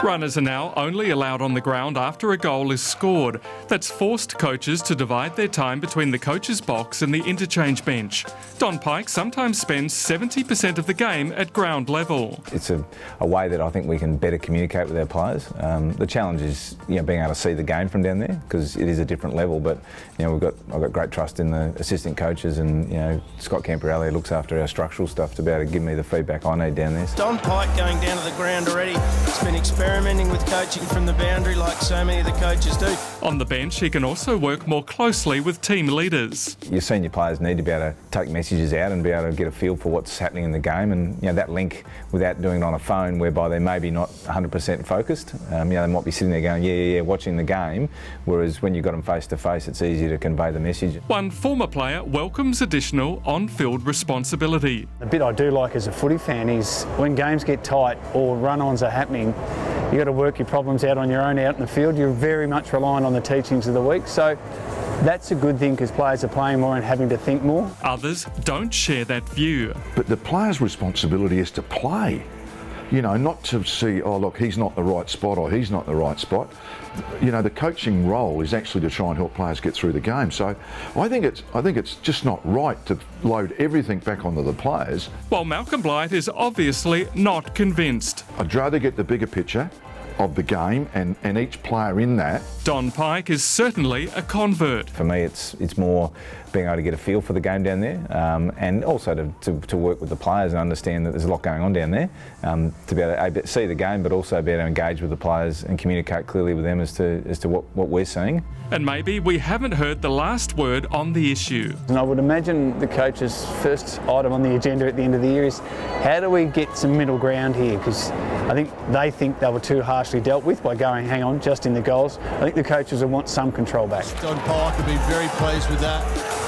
Runners are now only allowed on the ground after a goal is scored. That's forced coaches to divide their time between the coach's box and the interchange bench. Don Pike sometimes spends 70% of the game at ground level. It's a way that I think we can better communicate with our players. The challenge is being able to see the game from down there, because it is a different level, but I've got great trust in the assistant coaches, and Scott Camporelli looks after our structural stuff to be able to give me the feedback I need down there. Don Pike going down to the ground already. He's been experimenting with coaching from the boundary like so many of the coaches do. On the bench, he can also work more closely with team leaders. Your senior players need to be able to take messages out and be able to get a feel for what's happening in the game, and that link without doing it on a phone whereby they're maybe not 100% focused. They might be sitting there going, yeah, watching the game, whereas when you've got them face to face, it's easier to convey the message. One former player welcomes additional on-field responsibility. The bit I do like as a footy fan is when games get tight or run-ons are happening, you've got to work your problems out on your own out in the field. You're very much reliant on the teachings of the week. So that's a good thing because players are playing more and having to think more. Others don't share that view. But the player's responsibility is to play. Not to see, oh look, he's not the right spot or he's not the right spot. The coaching role is actually to try and help players get through the game. So I think it's just not right to load everything back onto the players. While Malcolm Blight is obviously not convinced. I'd rather get the bigger picture of the game and each player in that. Don Pike is certainly a convert. For me, it's more being able to get a feel for the game down there, and also to work with the players and understand that there's a lot going on down there, to be able to see the game but also be able to engage with the players and communicate clearly with them as to what we're seeing. And maybe we haven't heard the last word on the issue. And I would imagine the coach's first item on the agenda at the end of the year is how do we get some middle ground here, because I think they were too harshly dealt with by going, hang on, just in the goals. I think the coaches will want some control back. Don Pike will be very pleased with that.